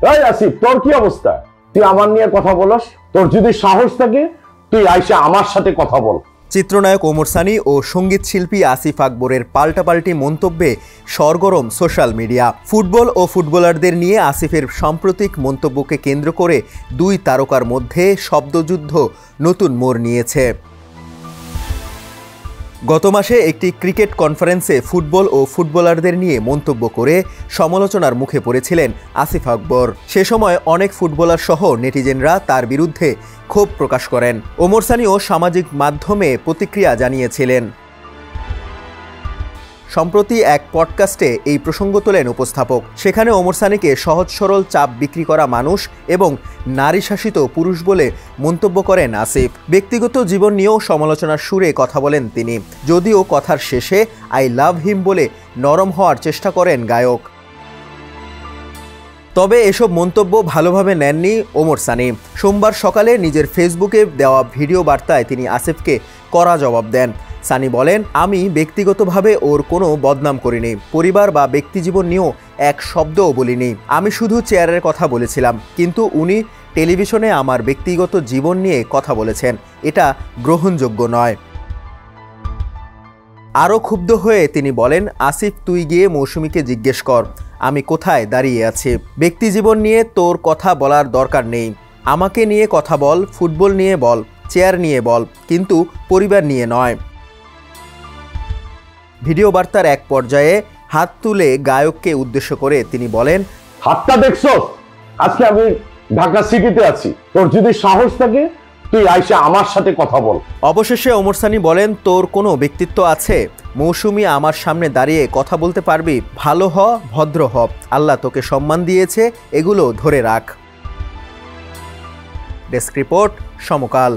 এই আসিফ, তোর কি অবস্থা? তুই আমার নিয়ে কথা বলস? তোর যদি সাহস থাকে তুই আইসা আমার সাথে কথা বল। চিত্রনায়ক ওমর সানি ও সঙ্গীত শিল্পী আসিফ আকবরের পাল্টাপাল্টি মন্তব্যে সরগরম সোশ্যাল মিডিয়া। ফুটবল ও ফুটবলারদের নিয়ে আসিফের সাম্প্রতিক মন্তব্যকে কেন্দ্র করে দুই তারকার মধ্যে শব্দযুদ্ধ নতুন মোড় নিয়েছে। গত মাসে একটি ক্রিকেট কনফারেন্সে ফুটবল ও ফুটবলারদের নিয়ে মন্তব্য করে সমালোচনার মুখে পড়েছিলেন আসিফ আকবর। সে সময় অনেক ফুটবলার সহ নেটিজেনরা তার বিরুদ্ধে ক্ষোভ প্রকাশ করেন। ওমর সানিও সামাজিক মাধ্যমে প্রতিক্রিয়া জানিয়েছিলেন। সম্প্রতি এক পডকাস্টে এই প্রসঙ্গ তোলেন উপস্থাপক। সেখানে ওমর সানিকে সহজ সরল চাপ বিক্রি করা মানুষ এবং নারী শাসিত পুরুষ বলে মন্তব্য করেন আসিফ। ব্যক্তিগত জীবন নিয়েও সমালোচনার সুরে কথা বলেন তিনি, যদিও কথার শেষে আই লাভ হিম বলে নরম হওয়ার চেষ্টা করেন গায়ক। তবে এসব মন্তব্য ভালোভাবে নেননি ওমর সানি। সোমবার সকালে নিজের ফেসবুকে দেওয়া ভিডিও বার্তায় তিনি আসিফকে কড়া জবাব দেন। সানি বলেন, আমি ব্যক্তিগতভাবে ওর কোনো বদনাম করিনি, পরিবার বা ব্যক্তিজীবন নিয়েও এক শব্দও বলিনি। আমি শুধু চেয়ারের কথা বলেছিলাম, কিন্তু উনি টেলিভিশনে আমার ব্যক্তিগত জীবন নিয়ে কথা বলেছেন, এটা গ্রহণযোগ্য নয়। আরও ক্ষুব্ধ হয়ে তিনি বলেন, আসিফ, তুই গিয়ে মৌসুমীকে জিজ্ঞেস কর আমি কোথায় দাঁড়িয়ে আছি। ব্যক্তিজীবন নিয়ে তোর কথা বলার দরকার নেই। আমাকে নিয়ে কথা বল, ফুটবল নিয়ে বল, চেয়ার নিয়ে বল, কিন্তু পরিবার নিয়ে নয়। ভিডিও বার্তার এক পর্যায়ে হাত তুলে গায়ককে উদ্দেশ্য করে তিনি বলেন, হাতটা দেখছো? আজকে আমি ঢাকা সিটিতে আছি, তোর যদি সাহস থাকে তুই আইসা আমার সাথে কথা বল। অবশেষে ওমর সানি বলেন, তোর কোনো ব্যক্তিত্ব আছে? মৌসুমী আমার সামনে দাঁড়িয়ে কথা বলতে পারবি? ভালো হ, ভদ্র হ, আল্লাহ তোকে সম্মান দিয়েছে, এগুলো ধরে রাখ। ডেস্ক রিপোর্ট, সমকাল।